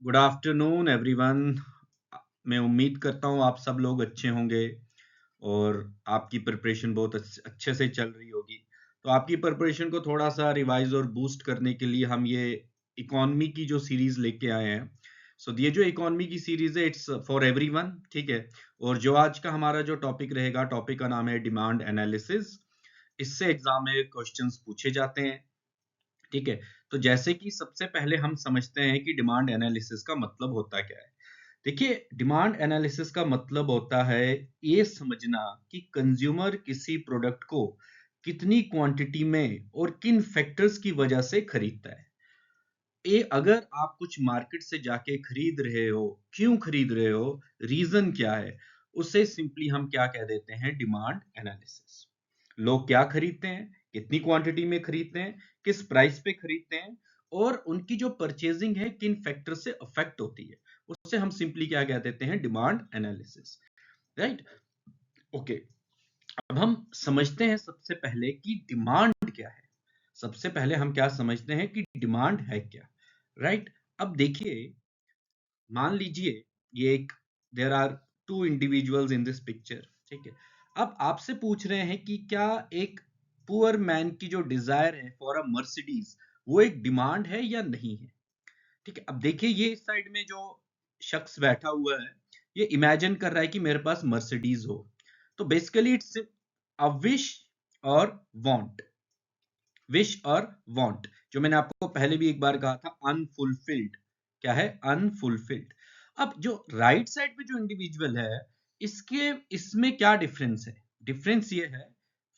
Good afternoon everyone. मैं उम्मीद करता हूँ आप सब लोग अच्छे होंगे और आपकी प्रिपरेशन बहुत अच्छे से चल रही होगी। तो आपकी प्रिपरेशन को थोड़ा सा रिवाइज और बूस्ट करने के लिए हम ये इकोनॉमी की जो सीरीज लेके आए हैं। सो ये जो इकोनॉमी की सीरीज है इट्स फॉर एवरीवन, ठीक है। और जो आज का हमारा जो टॉपिक रहेगा, टॉपिक का नाम है डिमांड एनालिसिस। इससे एग्जाम में क्वेश्चंस पूछे जाते हैं, ठीक है। तो जैसे कि सबसे पहले हम समझते हैं कि डिमांड एनालिसिस का मतलब होता क्या है। देखिए, डिमांड एनालिसिस का मतलब होता है ये समझना कि कंज्यूमर किसी प्रोडक्ट को कितनी क्वांटिटी में और किन फैक्टर्स की वजह से खरीदता है। ये अगर आप कुछ मार्केट से जाके खरीद रहे हो, क्यों खरीद रहे हो, रीजन क्या है, उसे सिंपली हम क्या कह देते हैं, डिमांड एनालिसिस। लोग क्या खरीदते हैं, कितनी क्वांटिटी में खरीदते हैं, किस प्राइस पे खरीदते हैं, और उनकी जो परचेजिंग है किन फैक्टर से अफेक्ट होती है, उससे हम सिंपली क्या कह देते हैं, डिमांड एनालिसिस। Right, okay. अब हम समझते हैं सबसे पहले कि डिमांड क्या है। सबसे पहले हम क्या समझते हैं कि डिमांड है क्या। राइट, अब देखिए, मान लीजिए ये एक, there are two individuals in this picture, ठीक है। अब आपसे पूछ रहे हैं कि क्या एक पुअर मैन की जो डिजायर है फॉर अ मर्सिडीज, वो एक डिमांड है या नहीं है, ठीक है। अब देखिए, ये इस साइड में जो शख्स बैठा हुआ है, ये इमेजिन कर रहा है कि मेरे पास मर्सिडीज हो। तो बेसिकली इट्स अ विश और वांट। विश और वांट, जो मैंने आपको पहले भी एक बार कहा था, अनफुलफिल्ड। क्या है, अनफुलफिल्ड। अब जो राइट साइड पे जो इंडिविजुअल है, इसके इसमें क्या डिफरेंस है। डिफरेंस ये है,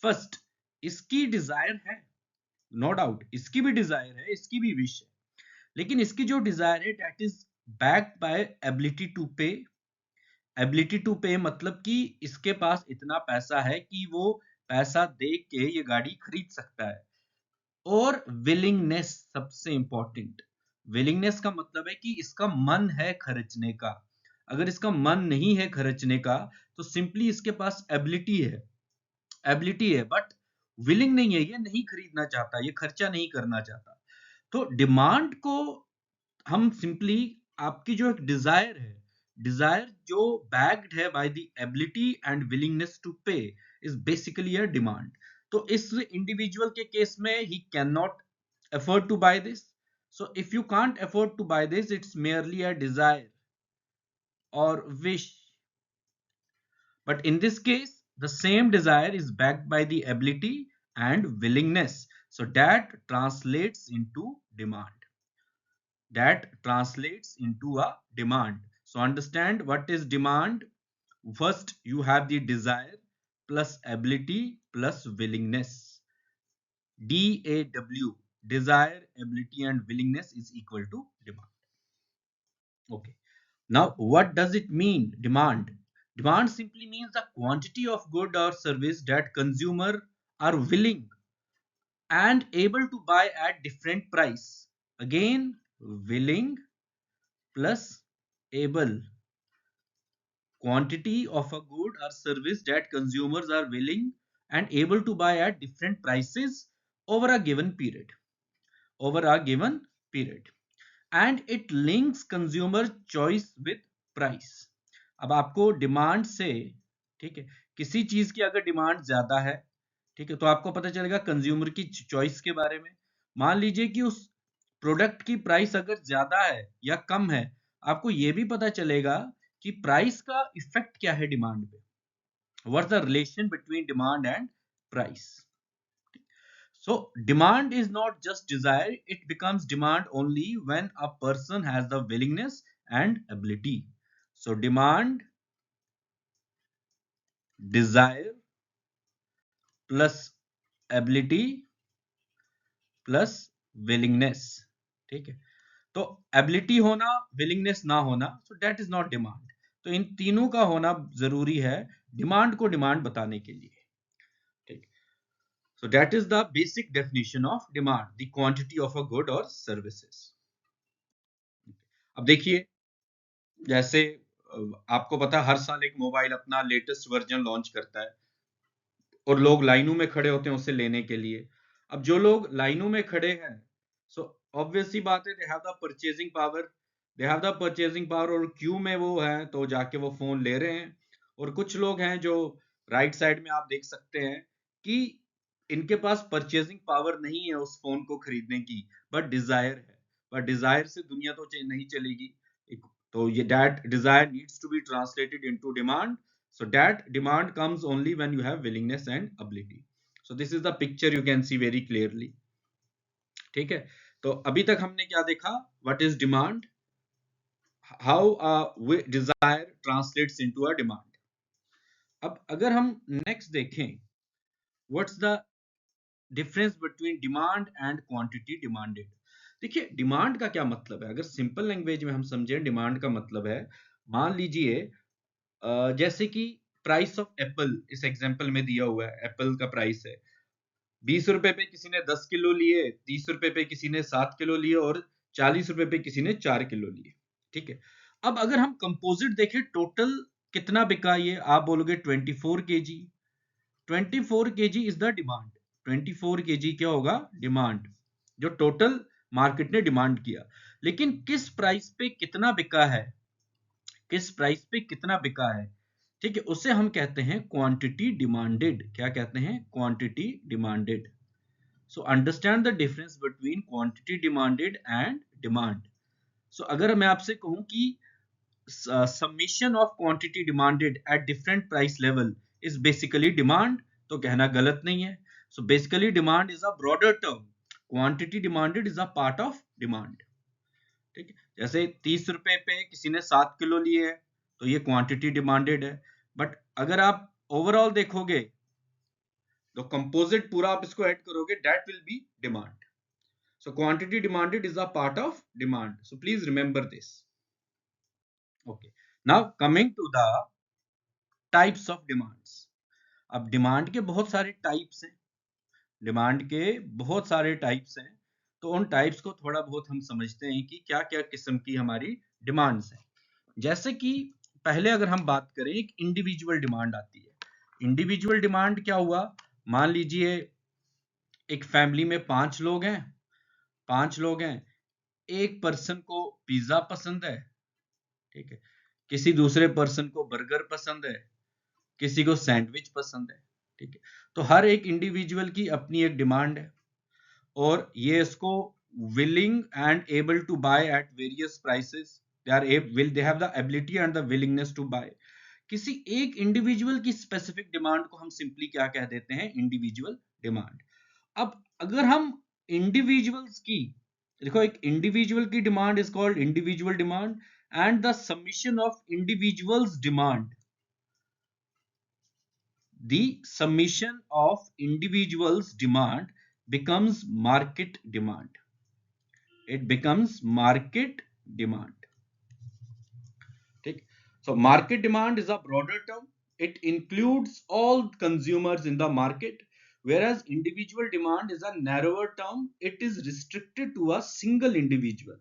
फर्स्ट, इसकी डिजायर है, नो डाउट इसकी भी डिजायर है, इसकी भी विश है, लेकिन इसकी जो डिजायर है that is backed by ability to pay. Ability to pay मतलब कि इसके पास इतना पैसा है कि वो पैसा दे के ये गाड़ी खरीद सकता है। और विलिंगनेस, सबसे इंपॉर्टेंट, विलिंगनेस का मतलब है कि इसका मन है खर्चने का। अगर इसका मन नहीं है खर्चने का, तो सिंपली इसके पास एबिलिटी है, एबिलिटी है, बट विलिंग नहीं है, ये नहीं खरीदना चाहता, ये खर्चा नहीं करना चाहता। तो डिमांड को हम सिंपली, आपकी जो एक डिजायर है, डिजायर जो बैक्ड है by the ability and willingness to pay, is basically a demand. तो इस इंडिविजुअल के केस में ही can not afford to buy this. So if you can't afford to buy this, it's merely a desire और wish, but in this case the same desire is backed by the ability and willingness, so that translates into demand. That translates into a demand. So understand what is demand. First, you have the desire plus ability plus willingness. DAW, desire, ability, and willingness is equal to demand. Okay. Now, what does it mean, demand? Demand simply means the quantity of good or service that consumer are willing and able to buy at different price. Again, willing plus able, quantity of a good or service that consumers are willing and able to buy at different prices over a given period, over a given period. And it links consumer choice with price. अब आपको demand से, ठीक है, किसी चीज की अगर demand ज्यादा है, ठीक है, तो आपको पता चलेगा कंज्यूमर की चॉइस के बारे में। मान लीजिए कि उस प्रोडक्ट की प्राइस अगर ज्यादा है या कम है, आपको यह भी पता चलेगा कि प्राइस का इफेक्ट क्या है डिमांड पे। What's the relation between demand and price. So demand is not just desire, it becomes demand only when a person has the willingness and ability. So demand, desire plus ability plus willingness, ठीक है। तो ability होना, willingness ना होना, so that is not demand. तो इन तीनों का होना जरूरी है डिमांड को डिमांड बताने के लिए, ठीक। So that is the basic definition of demand, the quantity of a good or services. अब देखिए, जैसे आपको पता है हर साल एक मोबाइल अपना लेटेस्ट वर्जन लॉन्च करता है और लोग लाइनों में खड़े होते हैं उसे लेने के लिए। अब जो लोग लाइनों में खड़े हैं, सो ऑब्वियस सी बात है, दे have the purchasing power, they have the purchasing power, और क्यू में वो है तो जाके वो फोन ले रहे हैं। और कुछ लोग हैं जो राइट साइड में आप देख सकते हैं कि इनके पास परचेजिंग पावर नहीं है उस फोन को खरीदने की, बट डिजायर है। पर डिजायर से दुनिया तो नहीं चलेगी। तो ये that desire needs to be translated into demand. So that demand comes only when you have willingness and ability. So this is the picture you can see very clearly. ठीक है, तो अभी तक हमने क्या देखा? What is demand, how desire translates into a demand. अब अगर हम नेक्स्ट देखें, what's the difference between demand and quantity demanded. देखिए डिमांड का क्या मतलब है, अगर सिंपल लैंग्वेज में हम समझें, डिमांड का मतलब है, मान लीजिए जैसे कि प्राइस ऑफ एप्पल इस एग्जांपल में दिया हुआ है, एप्पल का प्राइस है 20 रुपए पे किसी ने 10 किलो लिए, 30 रुपए पे किसी ने 7 किलो लिए, और 40 रुपए पे किसी ने 4 किलो लिए। ठीक है, अब अगर हम कंपोजिट देखें, टोटल कितना बिका, ये आप बोलोगे 24 KG. 24 KG is the demand. 24 KG क्या होगा? डिमांड, जो टोटल मार्केट ने डिमांड किया। लेकिन किस प्राइस पे कितना बिका है, किस प्राइस पे कितना बिका है, ठीक है, उसे हम कहते हैं क्वांटिटी डिमांडेड। क्या कहते हैं? Quantity demanded. So understand the difference between quantity demanded and demand. So अगर मैं आपसे कहूं कि summation of quantity demanded at different price level is basically demand, तो कहना गलत नहीं है। So basically demand is a broader term. Quantity demanded is a part of demand. ठीक है, जैसे 30 रुपए पे किसी ने 7 किलो लिए है तो ये क्वांटिटी डिमांडेड है। बट अगर आप ओवरऑल देखोगे तो कंपोजिट पूरा आप इसको ऐड करोगे, that will be demand. So quantity demanded is a part of demand. So please remember this. Okay. Now coming to the types of demands. अब डिमांड के बहुत सारे टाइप्स हैं, डिमांड के बहुत सारे टाइप्स हैं। तो उन टाइप्स को थोड़ा बहुत हम समझते हैं कि क्या क्या किस्म की हमारी डिमांड्स हैं। जैसे कि पहले अगर हम बात करें, एक इंडिविजुअल डिमांड आती है। इंडिविजुअल डिमांड क्या हुआ? मान लीजिए एक फैमिली में 5 लोग हैं, 5 लोग हैं, एक पर्सन को पिज्जा पसंद है, ठीक है, किसी दूसरे पर्सन को बर्गर पसंद है, किसी को सैंडविच पसंद है। ठीक है, तो हर एक इंडिविजुअल की अपनी एक डिमांड है, और ये इसको willing and able to buy at various prices, they have the ability and the willingness to buy. किसी एक इंडिविजुअल की स्पेसिफिक डिमांड को हम सिंपली क्या कह देते हैं? Individual demand. अब अगर हम इंडिविजुअल्स की, देखो एक इंडिविजुअल की demand is called individual demand, and the summation of individuals demand, the summation of individuals demand becomes market demand. It becomes market demand. ठीक, so market demand is a broader term. It includes all consumers in the market, whereas individual demand is a narrower term. It is restricted to a single individual.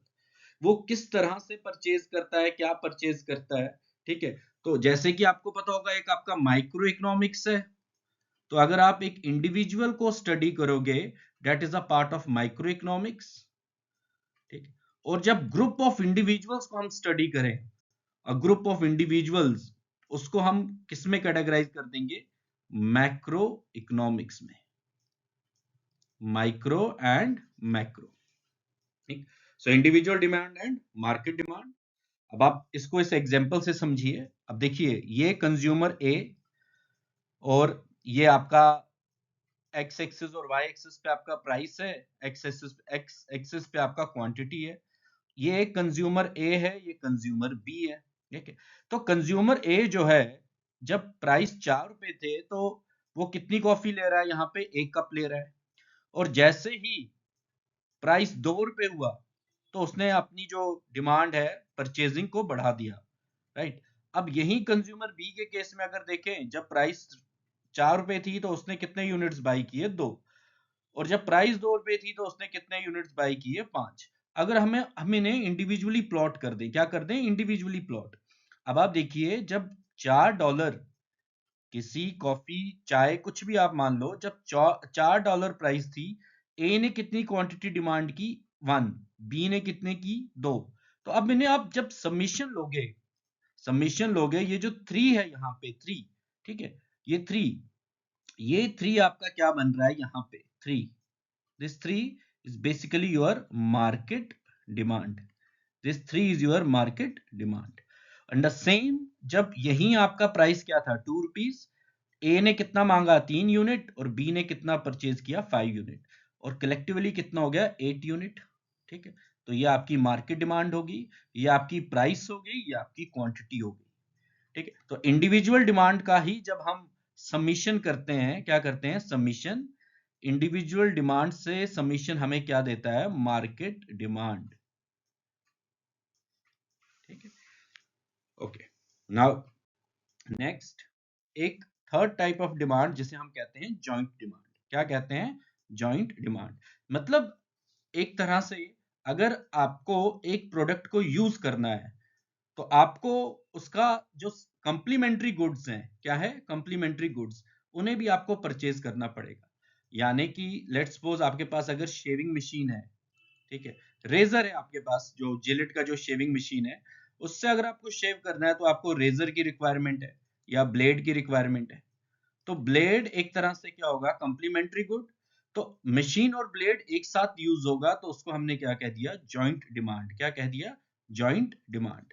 वो किस तरह से purchase करता है, क्या purchase करता है। ठीक है, तो जैसे कि आपको पता होगा, एक आपका माइक्रो इकोनॉमिक्स है। तो अगर आप एक इंडिविजुअल को स्टडी करोगे, that is a part of micro economics. ठीक है, और जब ग्रुप ऑफ इंडिविजुअल्स को हम स्टडी करें, अ ग्रुप ऑफ इंडिविजुअल्स, उसको हम किस में कैटेगराइज कर देंगे? मैक्रो इकोनॉमिक्स में, माइक्रो एंड मैक्रो। ठीक, so individual demand and market demand. अब आप इसको इस एग्जांपल से समझिए। अब देखिए, ये कंज्यूमर ए, और ये आपका एक्स एक्सिस और वाई एक्सिस पे आपका प्राइस है, एक्स एक्सिस पे आपका क्वांटिटी है। ये एक कंज्यूमर ए है, ये कंज्यूमर बी है। ठीक है, तो कंज्यूमर ए जो है, जब प्राइस 4 रुपए थे तो वो कितनी कॉफी ले रहा है? यहाँ पे 1 कप ले रहा है। और जैसे ही प्राइस 2 रुपए हुआ तो उसने अपनी जो डिमांड है परचेजिंग को बढ़ा दिया। राइट, अब यही कंज्यूमर बी के केस में अगर देखें, जब प्राइस 4 रुपए थी तो उसने कितने यूनिट्स बाई किए? 2। और जब प्राइस 2 रुपए थी तो उसने कितने यूनिट्स बाई किए? 5। अगर हम इन्हें इंडिविजुअली प्लॉट कर दें, क्या कर दें? Individually plot. अब आप देखिए, जब $4 किसी कॉफी, चाय, कुछ भी आप मान लो, जब $4 प्राइस थी, ए ने कितनी क्वांटिटी डिमांड की? 1। बी ने कितने की? 2। तो अब मैंने आप जब सबमिशन लोगे ये जो 3 है यहाँ पे 3, ठीक है, ये 3 आपका क्या बन रहा है यहाँ पे 3, this 3 is basically your market demand, this 3 is your market demand and the same जब यही आपका प्राइस क्या था 2 रुपीज, ए ने कितना मांगा 3 यूनिट और बी ने कितना परचेज किया 5 यूनिट और कलेक्टिवली कितना हो गया 8 यूनिट, ठीक है। तो ये आपकी मार्केट डिमांड होगी, ये आपकी प्राइस होगी, ये आपकी क्वांटिटी होगी, ठीक है। तो इंडिविजुअल डिमांड का ही जब हम सबमिशन करते हैं, क्या करते हैं सबमिशन, इंडिविजुअल डिमांड से सबमिशन हमें क्या देता है मार्केट डिमांड, ठीक है। ओके, नाउ नेक्स्ट एक थर्ड टाइप ऑफ डिमांड जिसे हम कहते हैं जॉइंट डिमांड। क्या कहते हैं जॉइंट डिमांड, मतलब एक तरह से अगर आपको एक प्रोडक्ट को यूज करना है तो आपको उसका जो कंप्लीमेंट्री गुड्स हैं, क्या है कंप्लीमेंट्री गुड्स, उन्हें भी आपको परचेज करना पड़ेगा। यानी कि लेट्स सपोज आपके पास अगर शेविंग मशीन है, ठीक है, रेजर है आपके पास, जो जिलेट का जो शेविंग मशीन है, उससे अगर आपको शेव करना है तो आपको रेजर की रिक्वायरमेंट है या ब्लेड की रिक्वायरमेंट है। तो ब्लेड एक तरह से क्या होगा कंप्लीमेंट्री गुड, तो मशीन और ब्लेड एक साथ यूज होगा तो उसको हमने क्या कह दिया जॉइंट डिमांड, क्या कह दिया जॉइंट डिमांड।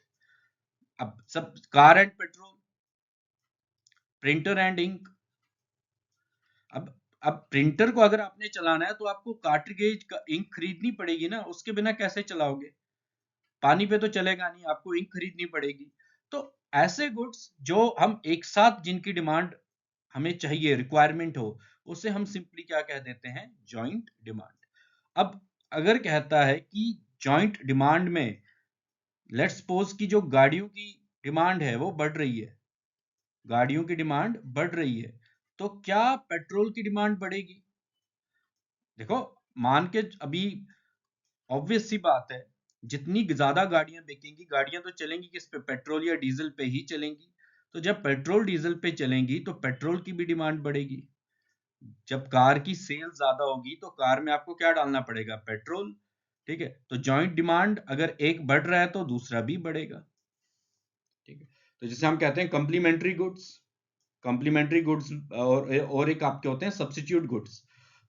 अब सब car and petrol, printer and ink, अब अब प्रिंटर को अगर आपने चलाना है तो आपको कार्ट्रिज का इंक खरीदनी पड़ेगी ना, उसके बिना कैसे चलाओगे, पानी पे तो चलेगा नहीं, आपको इंक खरीदनी पड़ेगी। तो ऐसे गुड्स जो हम एक साथ जिनकी डिमांड हमें चाहिए रिक्वायरमेंट हो, उसे हम सिंपली क्या कह देते हैं जॉइंट डिमांड। अब अगर कहता है कि जॉइंट डिमांड में लेट्स सपोज कि जो गाड़ियों की डिमांड है वो बढ़ रही है, गाड़ियों की डिमांड बढ़ रही है, तो क्या पेट्रोल की डिमांड बढ़ेगी? देखो मान के अभी ऑब्वियस सी बात है, जितनी ज्यादा गाड़ियां बिकेंगी, गाड़ियां तो चलेंगी किस पे, पेट्रोल या डीजल पे ही चलेंगी। तो जब पेट्रोल डीजल पे चलेंगी तो पेट्रोल की भी डिमांड बढ़ेगी। जब कार की सेल ज्यादा होगी तो कार में आपको क्या डालना पड़ेगा पेट्रोल, ठीक है। तो जॉइंट डिमांड अगर एक बढ़ रहा है तो दूसरा भी बढ़ेगा, ठीक है। तो जिसे हम कहते हैं कॉम्प्लीमेंट्री गुड्स, कॉम्प्लीमेंट्री गुड्स और एक आपके होते हैं सब्स्टिट्यूट गुड्स।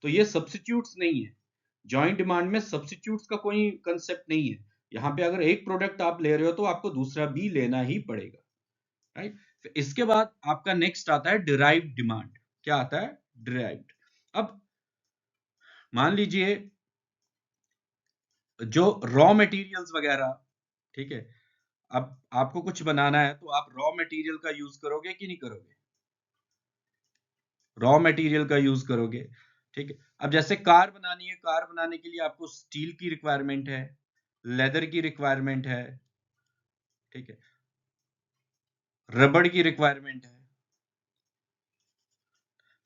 तो ये सब्स्टिट्यूट्स नहीं है, जॉइंट डिमांड में सब्स्टिट्यूट्स का कोई कंसेप्ट नहीं है। यहाँ पे अगर एक प्रोडक्ट आप ले रहे हो तो आपको दूसरा भी लेना ही पड़ेगा, राइट। फिर इसके बाद आपका नेक्स्ट आता है डिराइव्ड डिमांड। क्या आता है डिराइव्ड। अब मान लीजिए जो रॉ मटेरियल्स वगैरह, ठीक है, अब आपको कुछ बनाना है तो आप रॉ मटेरियल का यूज करोगे कि नहीं करोगे, रॉ मटेरियल का यूज करोगे, ठीक है। अब जैसे कार बनानी है, कार बनाने के लिए आपको स्टील की रिक्वायरमेंट है, लेदर की रिक्वायरमेंट है, ठीक है, रबड़ की रिक्वायरमेंट है।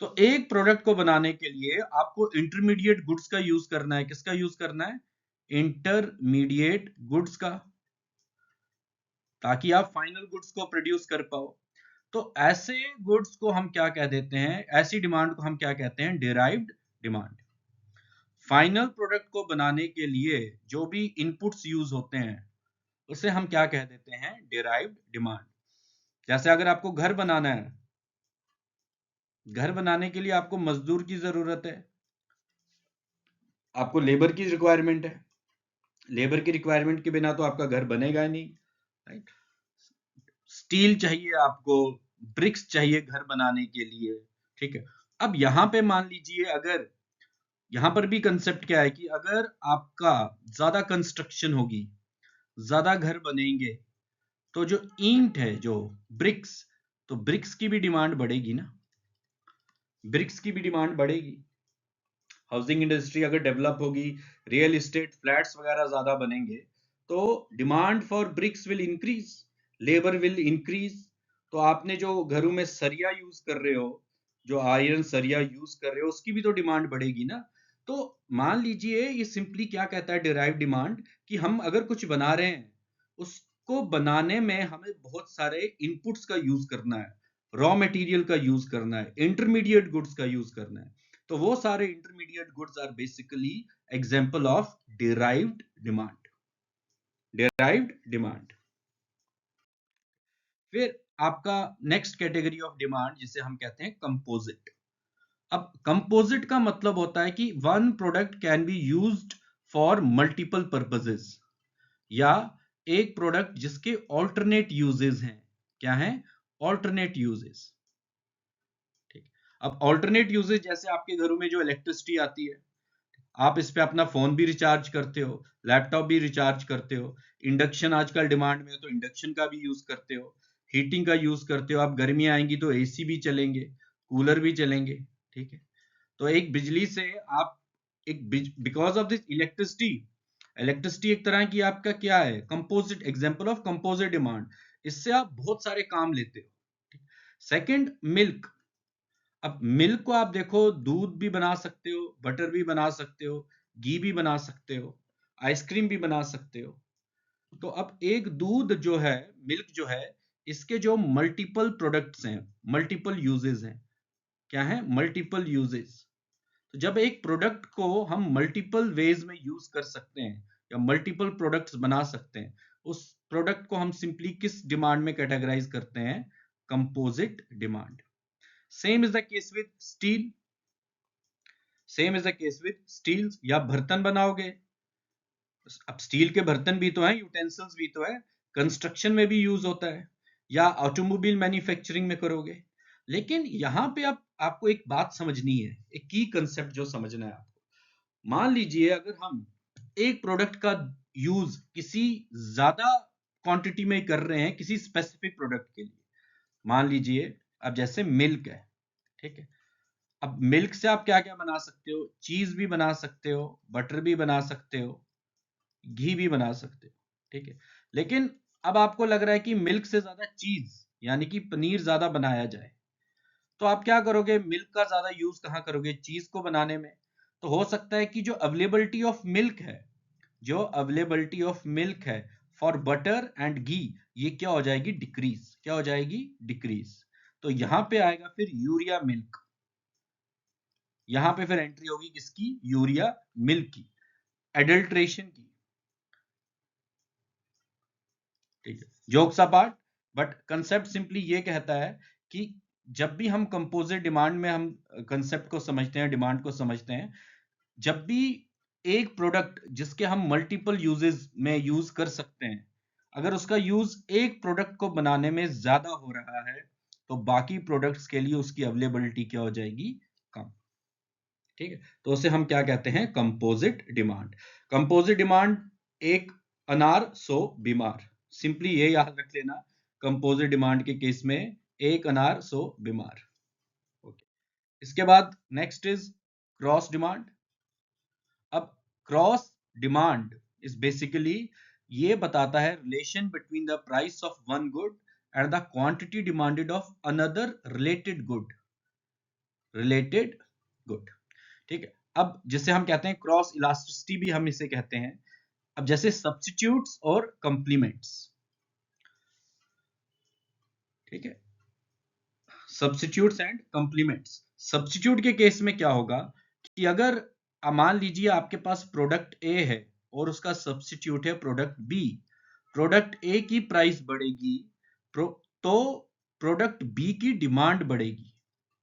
तो एक प्रोडक्ट को बनाने के लिए आपको इंटरमीडिएट गुड्स का यूज करना है, किसका यूज करना है इंटरमीडिएट गुड्स का, ताकि आप फाइनल गुड्स को प्रोड्यूस कर पाओ। तो ऐसे गुड्स को हम क्या कह देते हैं, ऐसी डिमांड को हम क्या कहते हैं डिराइव्ड डिमांड। फाइनल प्रोडक्ट को बनाने के लिए जो भी इनपुट्स यूज होते हैं उसे हम क्या कह देते हैं डिराइव्ड डिमांड। जैसे अगर आपको घर बनाना है, घर बनाने के लिए आपको मजदूर की जरूरत है, आपको लेबर की रिक्वायरमेंट है, लेबर की रिक्वायरमेंट के बिना तो आपका घर बनेगा नहीं, राइट। स्टील चाहिए आपको, ब्रिक्स चाहिए घर बनाने के लिए, ठीक है। अब यहां पे मान लीजिए अगर यहां पर भी कंसेप्ट क्या है कि अगर आपका ज्यादा कंस्ट्रक्शन होगी, ज्यादा घर बनेंगे, तो जो ईंट है जो ब्रिक्स, तो ब्रिक्स की भी डिमांड बढ़ेगी ना, ब्रिक्स की भी डिमांड बढ़ेगी। हाउसिंग इंडस्ट्री अगर डेवलप होगी, रियल एस्टेट फ्लैट्स वगैरह ज्यादा बनेंगे, तो demand for BRICS will increase, labour will increase. तो आपने जो घरों में सरिया यूज कर रहे हो, जो आयरन सरिया यूज कर रहे हो, उसकी भी तो डिमांड बढ़ेगी ना। तो मान लीजिए ये सिंपली क्या कहता है डिराइव डिमांड, कि हम अगर कुछ बना रहे हैं उसको बनाने में हमें बहुत सारे इनपुट्स का यूज करना है, रॉ मटेरियल का यूज करना है, इंटरमीडिएट गुड्स का यूज करना है। तो वो सारे intermediate goods are basically example of derived demand. Derived demand. फिर आपका नेक्स्ट कैटेगरी ऑफ डिमांड जिसे हम कहते हैं कंपोजिट। अब कंपोजिट का मतलब होता है कि one product can be used for multiple purposes, या एक प्रोडक्ट जिसके ऑल्टरनेट यूजेस हैं। क्या हैं? Alternate uses. ठीक। अब ऑल्टरनेट यूजेस जैसे आपके घरों में जो इलेक्ट्रिसिटी आती है, आप इस पे अपना फोन भी रिचार्ज करते हो, लैपटॉप भी रिचार्ज करते हो, इंडक्शन आजकल डिमांड में है तो इंडक्शन का भी यूज करते हो, हीटिंग का यूज करते हो, आप गर्मियां आएंगी तो एसी भी चलेंगे, कूलर भी चलेंगे। ठीक है। तो एक बिजली से आप एक because of this electricity, electricity एक तरह की आपका क्या है? Composite, example of composite demand. इससे आप बहुत सारे काम लेते हो। Second, milk. अब मिल्क को आप देखो, दूध भी बना सकते हो, बटर भी बना सकते हो, घी भी बना सकते हो, आइसक्रीम भी बना सकते हो। तो अब एक दूध जो है, मिल्क जो है, इसके जो मल्टीपल प्रोडक्ट्स हैं, मल्टीपल यूजेस हैं। क्या है? Multiple uses. तो जब एक प्रोडक्ट को हम मल्टीपल वेज में यूज कर सकते हैं या मल्टीपल प्रोडक्ट्स बना सकते हैं, उस प्रोडक्ट को हम सिंपली किस डिमांड में कैटेगराइज करते हैं? Composite demand. Same is the case with steel. Same is the case with steel. या बर्तन बनाओगे, अब स्टील के बर्तन भी तो हैं, यूटेंसिल्स भी तो है, कंस्ट्रक्शन में भी यूज होता है, या ऑटोमोबाइल मैन्युफैक्चरिंग में करोगे। लेकिन यहां पे आपको एक बात समझनी है, एक की कंसेप्ट जो समझना है आपको। मान लीजिए अगर हम एक प्रोडक्ट का यूज किसी ज्यादा क्वांटिटी में कर रहे हैं किसी स्पेसिफिक प्रोडक्ट के लिए, मान लीजिए अब जैसे मिल्क है। ठीक है। अब मिल्क से आप क्या क्या बना सकते हो? चीज भी बना सकते हो, बटर भी बना सकते हो, घी भी बना सकते हो। ठीक है। लेकिन अब आपको लग रहा है कि मिल्क से ज्यादा चीज यानी कि पनीर ज्यादा बनाया जाए, तो आप क्या करोगे? मिल्क का ज्यादा यूज कहाँ करोगे? चीज को बनाने में। तो हो सकता है कि जो अवेलेबिलिटी ऑफ मिल्क है, जो अवेलेबिलिटी ऑफ मिल्क है फॉर बटर एंड घी, ये क्या हो जाएगी? डिक्रीज। क्या हो जाएगी? डिक्रीज। तो यहां पे आएगा फिर यूरिया मिल्क। यहां पे फिर एंट्री होगी किसकी? यूरिया मिल्क की, एडल्ट्रेशन की। ठीक है। Jokes apart, but concept simply ये कहता है कि जब भी हम कंपोजिट डिमांड में हम कंसेप्ट को समझते हैं, डिमांड को समझते हैं, जब भी एक प्रोडक्ट जिसके हम मल्टीपल यूजेस में यूज कर सकते हैं, अगर उसका यूज एक प्रोडक्ट को बनाने में ज्यादा हो रहा है, तो बाकी प्रोडक्ट्स के लिए उसकी अवेलेबिलिटी क्या हो जाएगी? कम। ठीक है। तो उसे हम क्या कहते हैं? Composite demand. कंपोजिट डिमांड, एक अनार सौ बीमार। सिंपली ये याद रख लेना, कंपोजिट डिमांड के केस में एक अनार सौ बीमार। ओके। इसके बाद नेक्स्ट इज क्रॉस डिमांड। अब क्रॉस डिमांड इज बेसिकली ये बताता है relation between the price of one good and the quantity demanded of another related good. Related good. ठीक है। अब जिसे हम कहते हैं क्रॉस इलास्टिसिटी भी हम इसे कहते हैं। अब जैसे सब्स्टिट्यूट्स और कंप्लीमेंट्स। ठीक है। Substitutes and complements. सब्स्टिट्यूट के केस में क्या होगा कि अगर मान लीजिए आपके पास प्रोडक्ट ए है और उसका सब्स्टिट्यूट है प्रोडक्ट बी, प्रोडक्ट ए की प्राइस बढ़ेगी, तो प्रोडक्ट बी की डिमांड बढ़ेगी।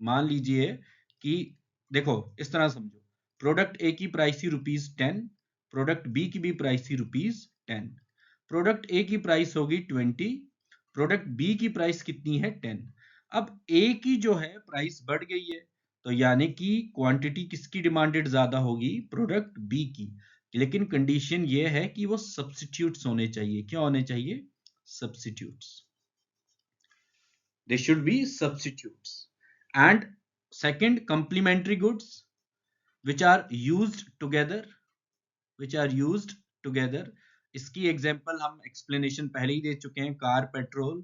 मान लीजिए कि देखो इस तरह समझो, प्रोडक्ट ए की प्राइस थी ₹10, प्रोडक्ट बी की भी प्राइस थी ₹10। प्रोडक्ट ए की प्राइस होगी 20, प्रोडक्ट बी की प्राइस कितनी है? 10। अब ए की जो है प्राइस बढ़ गई है, तो यानी कि क्वांटिटी किसकी डिमांडेड ज्यादा होगी? प्रोडक्ट बी की। लेकिन कंडीशन ये है कि वो सब्स्टिट्यूट्स होने चाहिए। क्या होने चाहिए? Substitutes. They should be substitutes. And second, complementary goods which are used together, which are used together. इसकी एग्जांपल हम एक्सप्लेनेशन पहले ही दे चुके हैं, car, petrol,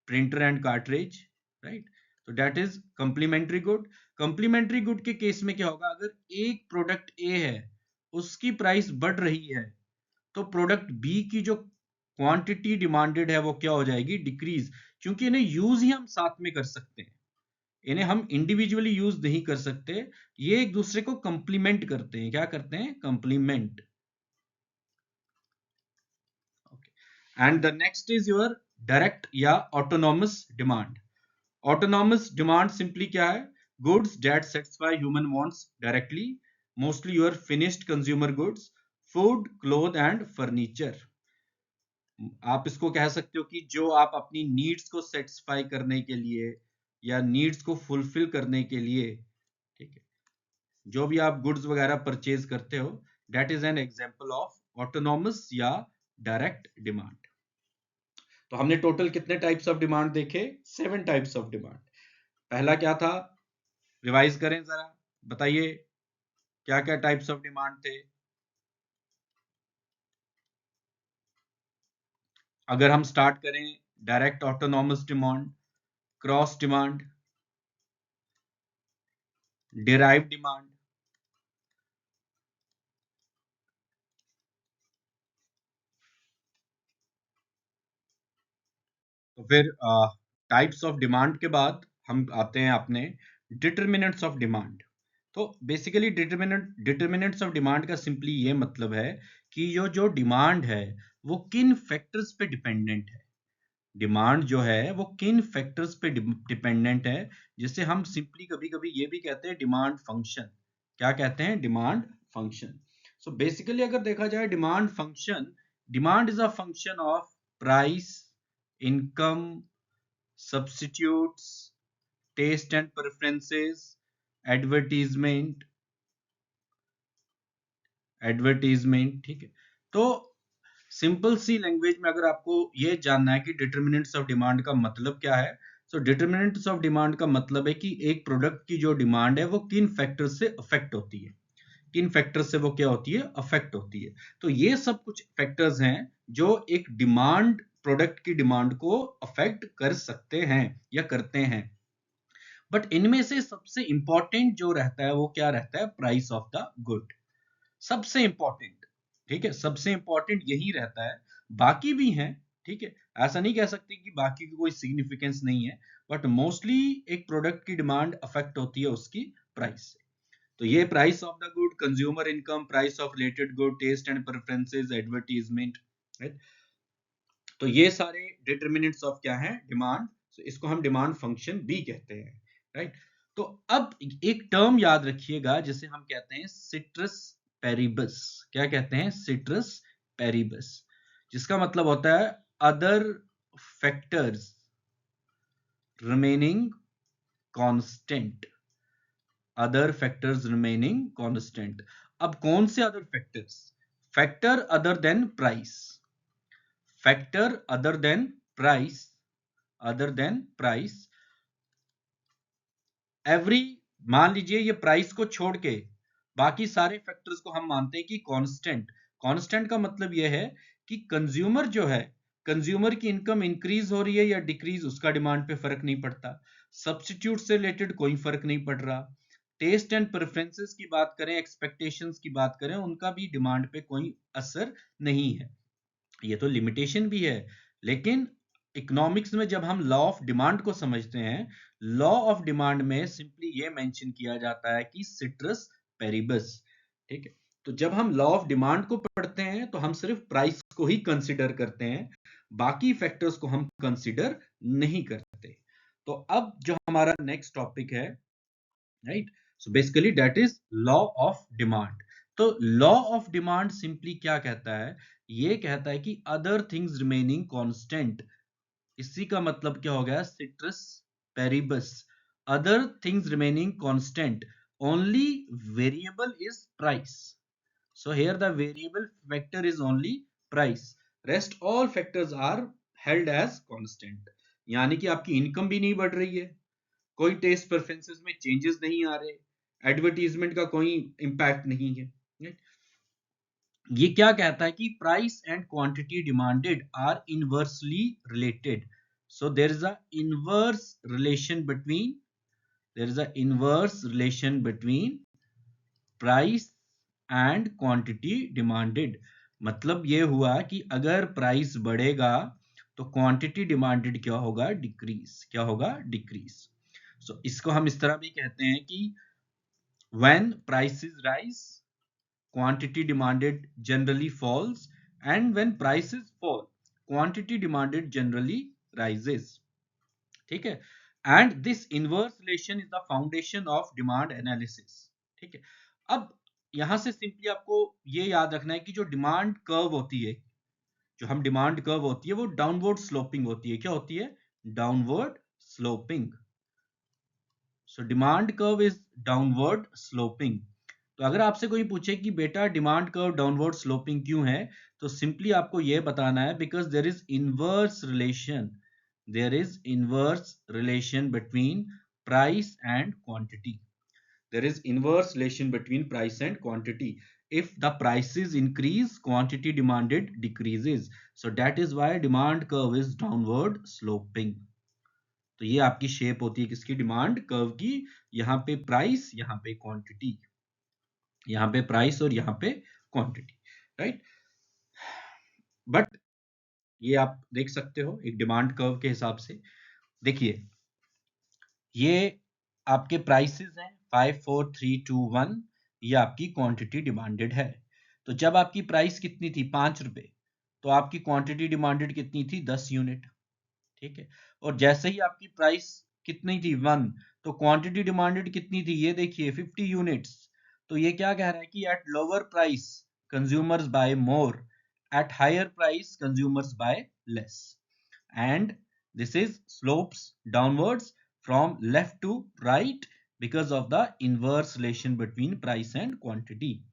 printer and cartridge, right. तो that is complementary good. Complementary good के case में क्या होगा? अगर एक प्रोडक्ट ए है, उसकी प्राइस बढ़ रही है, तो प्रोडक्ट बी की जो क्वांटिटी डिमांडेड है वो क्या हो जाएगी? डिक्रीज। क्योंकि इन्हें यूज ही हम साथ में कर सकते हैं, इन्हें हम इंडिविजुअली यूज नहीं कर सकते, ये एक दूसरे को कंप्लीमेंट करते हैं। क्या करते हैं? Complement. And the next is your direct या autonomous demand. Autonomous demand simply क्या है? Goods that satisfy human wants directly, mostly your finished consumer goods, food, cloth and furniture. आप इसको कह सकते हो कि जो आप अपनी नीड्स को सेटिस्फाई करने के लिए या नीड्स को फुलफिल करने के लिए, ठीक है, जो भी आप गुड्स वगैरह परचेज करते हो, that is an example of autonomous या डायरेक्ट डिमांड. तो हमने टोटल कितने टाइप्स ऑफ डिमांड देखे? 7 टाइप्स ऑफ डिमांड. पहला क्या था? रिवाइज करें जरा, बताइए क्या क्या टाइप्स ऑफ डिमांड थे. अगर हम स्टार्ट करें, direct autonomous demand, cross demand, derive demand, तो फिर टाइप्स ऑफ डिमांड के बाद हम आते हैं अपने डिटरमिनेंट्स ऑफ डिमांड. तो बेसिकली डिटरमिनेंट्स ऑफ डिमांड का सिंपली ये मतलब है कि जो डिमांड है वो किन फैक्टर्स पे डिपेंडेंट है. डिमांड जो है वो किन फैक्टर्स पे डिपेंडेंट है, जिसे हम सिंपली कभी कभी ये भी कहते हैं डिमांड फंक्शन. क्या कहते हैं? Demand function. सो बेसिकली अगर देखा जाए demand function, demand is a function of price, income, substitutes, taste and preferences, advertisement, ठीक है. तो सिंपल सी लैंग्वेज में अगर आपको ये जानना है कि डिटरमिनेंट्स ऑफ डिमांड का मतलब क्या है, तो डिटरमिनेंट्स ऑफ डिमांड का मतलब है कि एक प्रोडक्ट की जो डिमांड है वो किन फैक्टर से अफेक्ट होती है. किन फैक्टर से वो क्या होती है? अफेक्ट होती है. तो ये सब कुछ फैक्टर्स हैं जो एक डिमांड, प्रोडक्ट की डिमांड को अफेक्ट कर सकते हैं या करते हैं. बट इनमें से सबसे इंपॉर्टेंट जो रहता है वो क्या रहता है? Price of the good. सबसे इंपॉर्टेंट, ठीक है, सबसे इंपॉर्टेंट यही रहता है. बाकी भी हैं, ठीक है, ऐसा नहीं कह सकते कि बाकी की कोई सिग्निफिकेंस नहीं है, बट मोस्टली एक प्रोडक्ट की डिमांड अफेक्ट होती है उसकी प्राइस से. तो ये price of the good, consumer income, price of related good, taste and preferences, advertisement, right. तो ये सारे डिटरमिनेंट्स ऑफ क्या है? डिमांड. तो इसको हम डिमांड फंक्शन भी कहते हैं, राइट. तो अब एक टर्म याद रखिएगा जिसे हम कहते हैं सिट्रस पेरिबस. क्या कहते हैं? सिट्रस पेरिबस, जिसका मतलब होता है other factors remaining constant. Other factors remaining constant. अब कौन से other factors? Factor other than price, factor other than price, other than price, every, मान लीजिए ये प्राइस को छोड़ के बाकी सारे फैक्टर्स को हम मानते हैं कि कांस्टेंट. कांस्टेंट का मतलब ये है कि कंज्यूमर जो है, कंज्यूमर की इनकम इंक्रीज हो रही है या डिक्रीज, उसका डिमांड पे फर्क नहीं पड़ता. सब्स्टिट्यूट से रिलेटेड कोई फर्क नहीं पड़ रहा. टेस्ट एंड प्रेफरेंसेस की बात करें, एक्सपेक्टेशंस की बात करें, उनका भी डिमांड पे कोई असर नहीं है. ये तो लिमिटेशन भी है, लेकिन इकोनॉमिक्स में जब हम लॉ ऑफ डिमांड को समझते हैं, लॉ ऑफ डिमांड में सिंपली ये मेंशन किया जाता है कि सिट्रस पेरिबस, ठीक है. तो जब हम लॉ ऑफ डिमांड को पढ़ते हैं तो हम सिर्फ प्राइस को ही कंसिडर करते हैं, बाकी फैक्टर्स को हम कंसिडर नहीं करते. तो अब जो हमारा नेक्स्ट टॉपिक है, right, so basically that is law of demand. तो लॉ ऑफ डिमांड सिंपली क्या कहता है? ये कहता है कि अदर थिंग्स रिमेनिंग कांस्टेंट. इसी का मतलब क्या हो गया? Ceteris paribus. Other things remaining constant, only variable is price. So here the variable factor is only price, rest all factors are held as constant. यानी कि आपकी इनकम भी नहीं बढ़ रही है, कोई टेस्ट प्रेफरेंसेस में चेंजेस नहीं आ रहे, एडवर्टीजमेंट का कोई इंपैक्ट नहीं है, right? ये क्या कहता है कि price and quantity demanded are inversely related. So there is a inverse relation between, there is a inverse relation between price and quantity demanded. मतलब ये हुआ कि अगर प्राइस बढ़ेगा तो क्वांटिटी डिमांडेड क्या होगा? डिक्रीज. क्या होगा? डिक्रीज. सो इसको हम इस तरह भी कहते हैं कि when prices rise, quantity demanded generally falls, and when prices fall, quantity demanded generally rises, ठीक है। And this inverse relation is the foundation of demand analysis, ठीक है। अब यहां से सिंपली आपको ये याद रखना है कि जो डिमांड कर्व होती है, जो हम डिमांड कर्व होती है वो डाउनवर्ड स्लोपिंग होती है। क्या होती है? Downward sloping. So demand curve is downward sloping. तो अगर आपसे कोई पूछे कि बेटा डिमांड कर्व डाउनवर्ड स्लोपिंग क्यों है, तो सिंपली आपको यह बताना है because there is inverse relation between price and quantity. There is inverse relation between price and quantity. If the prices increase, quantity demanded decreases. So that is why demand curve is downward sloping. तो ये आपकी shape होती है किसकी? Demand curve की। यहाँ पे price, यहाँ पे क्वांटिटी, यहाँ पे प्राइस और यहाँ पे क्वांटिटी, राइट। बट ये आप देख सकते हो एक डिमांड कर्व के हिसाब से। देखिए ये आपके प्राइसेस हैं 5 4 3 2 1, ये आपकी क्वांटिटी डिमांडेड है। तो जब आपकी प्राइस कितनी थी? 5 रुपए, तो आपकी क्वांटिटी डिमांडेड कितनी थी? 10 यूनिट, ठीक है। और जैसे ही आपकी प्राइस कितनी थी? 1, तो क्वांटिटी डिमांडेड कितनी थी? ये देखिए 50 यूनिट्स। तो ये क्या कह रहा है कि at lower price consumers buy more, at higher price consumers buy less, and this is slopes downwards from left to right because of the inverse relation between price and quantity,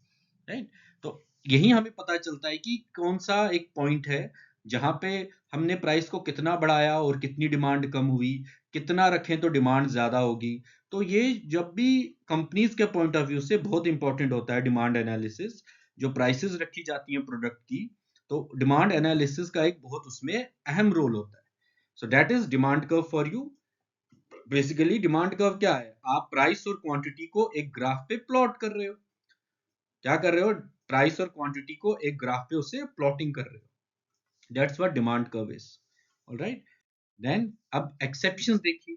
right? तो यही हमें पता चलता है कि कौन सा एक पॉइंट है जहां पे हमने प्राइस को कितना बढ़ाया और कितनी डिमांड कम हुई, कितना रखें तो डिमांड ज्यादा होगी। तो ये जब भी कंपनीज के पॉइंट ऑफ व्यू से बहुत इंपॉर्टेंट होता है डिमांड एनालिसिस। जो प्राइसेस रखी जाती हैं प्रोडक्ट की, तो डिमांड एनालिसिस का एक बहुत उसमें अहम रोल होता है। So that is demand curve for you. Basically demand curve क्या है? आप प्राइस और क्वांटिटी को एक ग्राफ पे प्लॉट कर रहे हो। क्या कर रहे हो? प्राइस और क्वांटिटी को एक ग्राफ पे उसे प्लॉटिंग कर रहे हो। That's what demand curve is. Alright, then अब एक्सेप्शंस देखिए।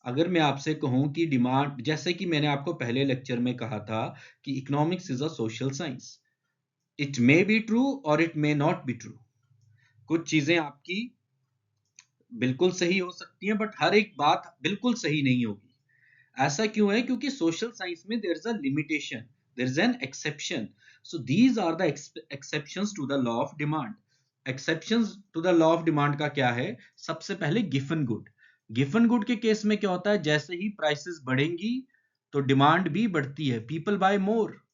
अगर मैं आपसे कहूं कि डिमांड, जैसे कि मैंने आपको पहले लेक्चर में कहा था कि economics is a social science, it may be true और it may not be true. कुछ चीजें आपकी बिल्कुल सही हो सकती हैं, बट हर एक बात बिल्कुल सही नहीं होगी। ऐसा क्यों है? क्योंकि सोशल साइंस में there is a limitation, there is an exception. So these are the exceptions to the law of demand. Exceptions to the law of demand का क्या है? सबसे पहले गिवन गुड। गिवन गुड के केस में क्या होता है? जैसे ही प्राइसेस बढ़ेंगी तो डिमांड भी बढ़ती है। People buy more,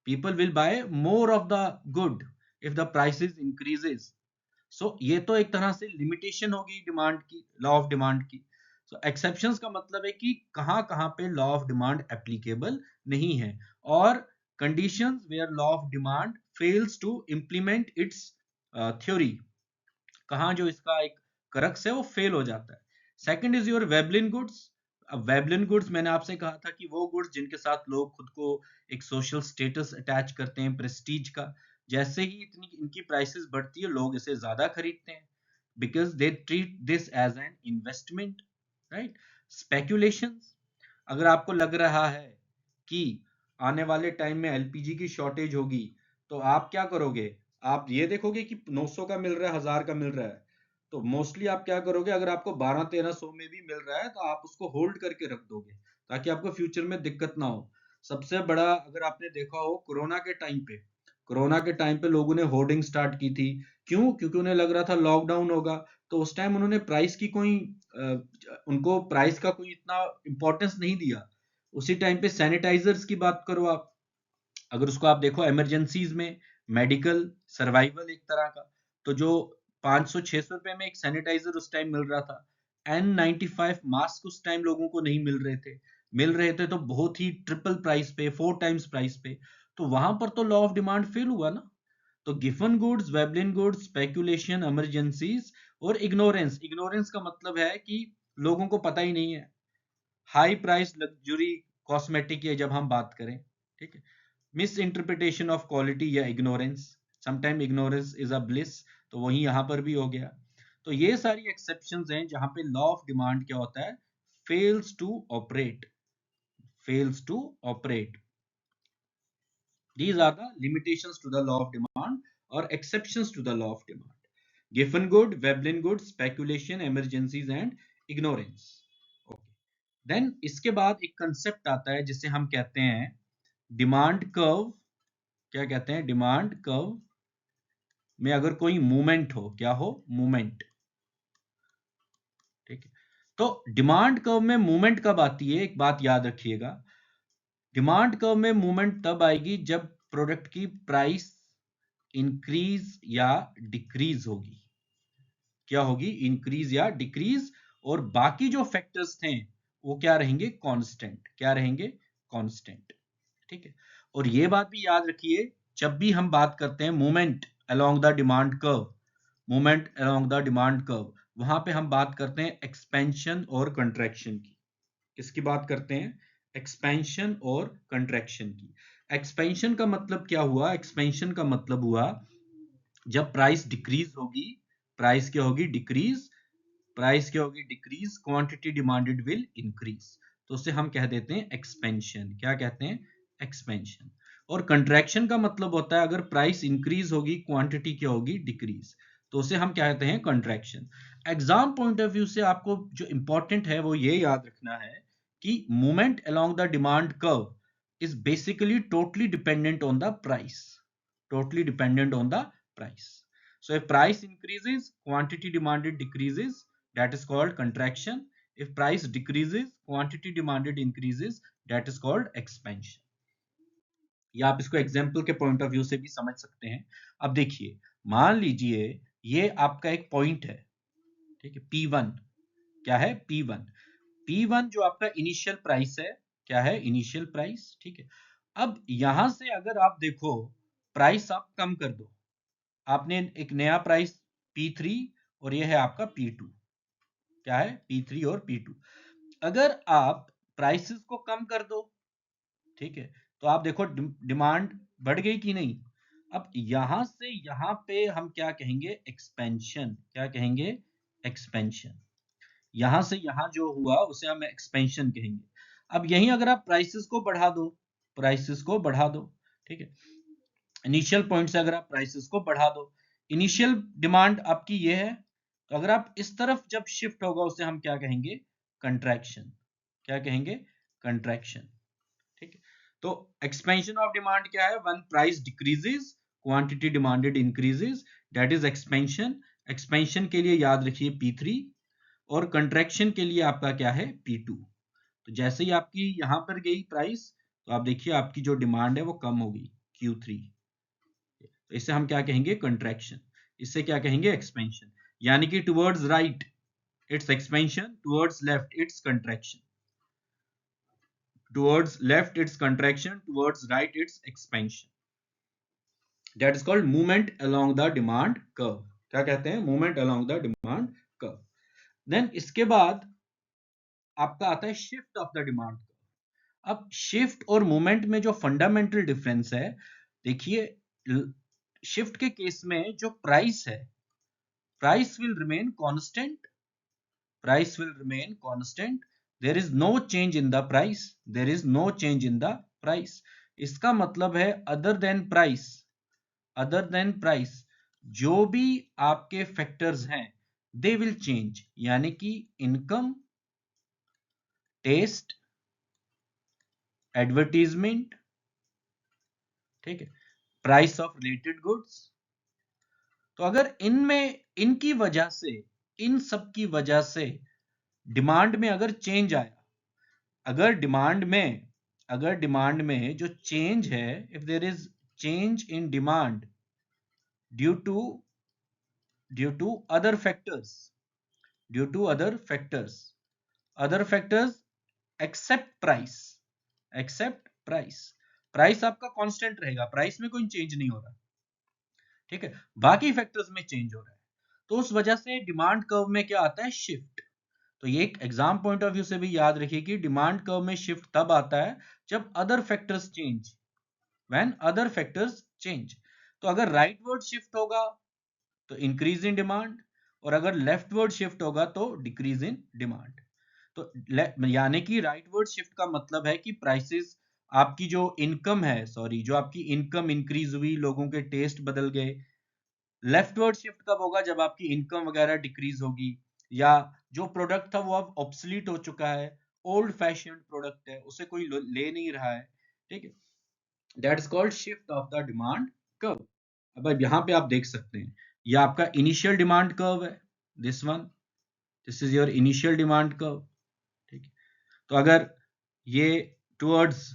people will buy more of the good if the prices increases. So ये तो एक तरह से लिमिटेशन होगी डिमांड की, लॉ ऑफ डिमांड की। सो एक्सेप्शंस का मतलब है कि कहां कहां पे लॉ ऑफ डिमांड एप्लीकेबल नहीं है, और conditions where law of demand fails to implement its theory, कहां जो इसका एक करक्स है वो फेल हो जाता है। Second is your Veblen goods. अब वेबलिन गुड्स मैंने आपसे कहा था कि वो गुड्स जिनके साथ लोग खुद को एक सोशल स्टेटस अटैच करते हैं, प्रेस्टीज का। जैसे ही इतनी इनकी प्राइसेस बढ़ती है, लोग इसे ज्यादा खरीदते हैं because they treat this as an investment, right. Speculation. अगर आपको लग रहा है कि आने वाले टाइम में एलपीजी की शॉर्टेज होगी, तो आप क्या करोगे? आप ये देखोगे कि 900 का मिल रहा है, 1000 का मिल रहा है, तो मोस्टली आप क्या करोगे? अगर आपको 1200-1300 में भी मिल रहा है तो आप उसको होल्ड करके रख दोगे ताकि आपको फ्यूचर में दिक्कत ना हो। सबसे बड़ा, अगर आपने देखा हो कोरोना के टाइम पे लोगों ने होर्डिंग स्टार्ट की थी। क्यों? क्योंकि उन्हें लग रहा था लॉकडाउन होगा। तो उस टाइम उन्होंने प्राइस की कोई उनको प्राइस का कोई इतना इंपॉर्टेंस नहीं दिया। उसी टाइम पे सैनिटाइजर्स की बात करो आप, अगर उसको आप देखो इमरजेंसीज में, मेडिकल सर्वाइवल एक तरह का, तो जो 500-600 रुपए में एक सैनिटाइजर उस टाइम मिल रहा था, N95 मास्क उस टाइम लोगों को नहीं मिल रहे थे तो बहुत ही ट्रिपल प्राइस पे, 4 टाइम्स प्राइस पे। तो वहां पर तो लॉ ऑफ डिमांड फेल हुआ ना। तो given goods, Veblen goods, speculation, emergencies और इग्नोरेंस। इग्नोरेंस का मतलब है कि लोगों को पता ही नहीं है। हाई प्राइस लग्जरी कॉस्मेटिक है जब हम बात करें, ठीक है। मिस इंटरप्रिटेशन ऑफ क्वालिटी या ignorance, sometime ignorance is a bliss, तो वही यहां पर भी हो गया। तो ये सारी एक्सेप्शंस हैं जहां पे लॉ ऑफ डिमांड क्या होता है? Fails to operate, fails to operate. These are the limitations to the law of demand or exceptions to the law of demand. Giffen good, Veblen good, speculation, emergencies and ignorance. Then इसके बाद एक concept आता है जिसे हम कहते हैं demand curve. क्या कहते हैं? डिमांड कर्व में अगर कोई मूवमेंट हो, क्या हो? मूवमेंट। ठीक है, तो डिमांड कर्व में मूवमेंट कब आती है? एक बात याद रखिएगा, डिमांड कर्व में मूवमेंट तब आएगी जब प्रोडक्ट की प्राइस इंक्रीज या डिक्रीज होगी। क्या होगी? इंक्रीज या डिक्रीज, और बाकी जो फैक्टर्स थे वो क्या रहेंगे? कांस्टेंट। क्या रहेंगे? कांस्टेंट। ठीक है, और ये बात भी याद रखिए, जब भी हम बात करते हैं movement along the demand curve, movement along the demand curve, वहां पे हम बात करते हैं एक्सपेंशन और कंट्रैक्शन की। किसकी बात करते हैं? एक्सपेंशन और कंट्रैक्शन की। एक्सपेंशन का मतलब क्या हुआ? एक्सपेंशन का मतलब हुआ जब प्राइस डिक्रीज होगी, प्राइस क्या होगी? डिक्रीज। प्राइस क्या होगी? Decrease. Quantity demanded will increase, तो उसे हम कह देते हैं एक्सपेंशन। क्या कहते हैं? एक्सपेंशन। और कंट्रैक्शन का मतलब होता है अगर प्राइस इंक्रीज होगी, क्वांटिटी क्या होगी? डिक्रीज, तो उसे हम कहते हैं contraction. Exam point of view से आपको जो इंपॉर्टेंट है वो ये याद रखना है कि movement along the demand curve is basically totally dependent on the price. Totally dependent on the price. So if price increases, quantity demanded decreases, that is called contraction. If price decreases, quantity demanded increases, that is called expansion. या आप इसको example के point of view से भी समझ सकते हैं। अब देखिए, मान लीजिए ये आपका एक पॉइंट है, ठीक है, P1। क्या है? P1। P1 जो आपका इनिशियल प्राइस है, क्या है? Initial price. ठीक है, अब यहां से अगर आप देखो, प्राइस आप कम कर दो, आपने एक नया प्राइस P3 और ये है आपका P2। क्या है? P3 और P2। अगर आप प्राइसेस को कम कर दो, ठीक है, तो आप देखो डिमांड बढ़ गई कि नहीं? अब यहां से यहां पे हम क्या कहेंगे? एक्सपेंशन। क्या कहेंगे? एक्सपेंशन। यहां से यहां जो हुआ उसे हम एक्सपेंशन कहेंगे। अब यहीं अगर आप प्राइसेस को बढ़ा दो, प्राइसेस को बढ़ा दो, ठीक है, इनिशियल पॉइंट से अगर आप प्राइसेस को बढ़ा दो, इनिशियल डिमांड आपकी ये है, तो अगर आप इस तरफ जब शिफ्ट होगा उसे हम क्या कहेंगे? कंट्रैक्शन। क्या कहेंगे? कंट्रैक्शन। ठीक है, तो एक्सपेंशन ऑफ डिमांड क्या है? When price decreases, quantity demanded increases, that is expansion. Expansion के लिए याद रखिए P3, और कंट्रैक्शन के लिए आपका क्या है? P2। तो जैसे ही आपकी यहां पर गई प्राइस, तो आप देखिए आपकी जो डिमांड है वो कम होगी, Q3। तो इसे हम क्या कहेंगे? कंट्रैक्शन। इससे क्या कहेंगे? एक्सपेंशन। यानी कि towards right it's expansion, towards left it's contraction, towards left it's contraction, towards right it's expansion. That is called movement along the demand curve. क्या कहते हैं? Movement along the demand curve. Then इसके बाद आपका आता है shift of the demand curve. अब shift और मूवमेंट में जो फंडामेंटल डिफरेंस है, देखिए, शिफ्ट के केस में जो प्राइस है, price will remain constant. Price will remain constant. There is no change in the price. There is no change in the price. इसका मतलब है other than price, other than price, जो भी आपके फैक्टर्स हैं they will change। यानी कि income, taste, advertisement, ठीक है, प्राइस ऑफ रिलेटेड गुड्स। तो अगर इनमें, इनकी वजह से, इन सब की वजह से डिमांड में अगर चेंज आया, अगर डिमांड में जो चेंज है, if there is change in demand due to other factors, due to other factors except price, except price, price आपका कांस्टेंट रहेगा, प्राइस में कोई चेंज नहीं हो रहा, ठीक है, बाकी फैक्टर्स में चेंज हो रहा है, तो उस वजह से डिमांड कर्व में क्या आता है? शिफ्ट। तो ये एक एग्जाम पॉइंट ऑफ व्यू से भी याद रखिए कि डिमांड कर्व में शिफ्ट तब आता है जब other factors change, when other factors change. तो अगर राइटवर्ड शिफ्ट होगा तो इंक्रीज इन डिमांड, और अगर लेफ्टवर्ड शिफ्ट होगा तो डिक्रीज इन डिमांड। तो यानी कि राइटवर्ड शिफ्ट का मतलब है कि प्राइसेस, आपकी जो इनकम है, सॉरी, जो आपकी इनकम इंक्रीज हुई, लोगों के टेस्ट बदल गए, लेफ्टवर्ड शिफ्ट कब होगा? जब आपकी इनकम वगैरह डिक्रीज होगी, या जो प्रोडक्ट था वो अब ऑब्सलीट हो चुका है, ओल्ड फैशन प्रोडक्ट है, उसे कोई ले नहीं रहा है, ठीक है। That is called shift of the demand curve. अब यहाँ पे आप देख सकते हैं, ये आपका इनिशियल डिमांड कर्व है, this one, this is your initial demand curve, ठीक है। तो अगर ये टुवर्ड्स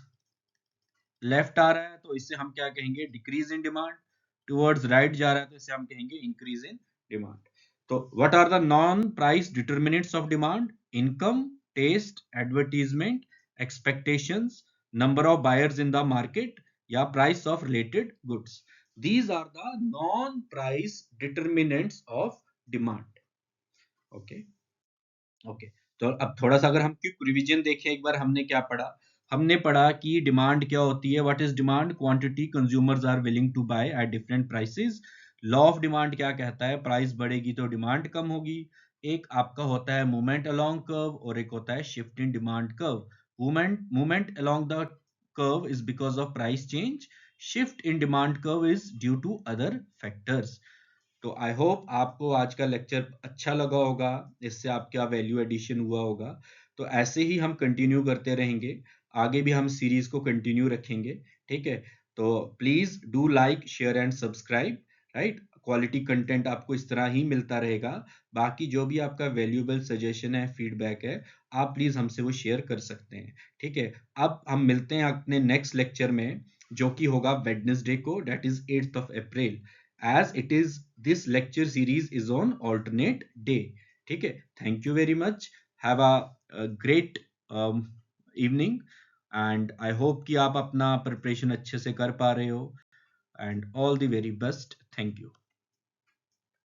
लेफ्ट आ रहा है तो इससे हम क्या कहेंगे? Decrease in demand. Towards right जा रहा है तो इसे हम कहेंगे इंक्रीज इन डिमांड। तो what are the non price determinants of demand? Income, taste, advertisement, expectations, number of buyers in the market, या price of related goods. These are the non price determinants of demand. Okay okay. तो अब थोड़ा सा अगर हम quick revision देखें, एक बार हमने क्या पढ़ा? हमने पढ़ा कि डिमांड क्या होती है। What is demand? Quantity consumers are willing to buy at different prices. Law of demand क्या कहता है? प्राइस बढ़ेगी तो डिमांड कम होगी। एक आपका होता है मूवमेंट अलोंग कर्व, और एक होता है shift in demand curve. Movement along the curve is because of price change, shift in demand curve is due to other factors. तो आई होप आपको आज का लेक्चर अच्छा लगा होगा, इससे आपका वैल्यू एडिशन हुआ होगा। तो ऐसे ही हम कंटिन्यू करते रहेंगे, आगे भी हम सीरीज को कंटिन्यू रखेंगे, ठीक है। तो please do like, share and subscribe, right. Quality content आपको इस तरह ही मिलता रहेगा। बाकी जो भी आपका वैल्यूएबल सजेशन है, फीडबैक है, आप प्लीज हमसे वो शेयर कर सकते हैं, ठीक है। अब हम मिलते हैं अपने नेक्स्ट लेक्चर में, जो कि होगा वेडनेसडे को, date is 8th of April, as it is this lecture series is on alternate day, ठीक है। Thank you very much, have a great evening, and I hope कि आप अपना प्रिपरेशन अच्छे से कर पा रहे हो, and all the very best, thank you.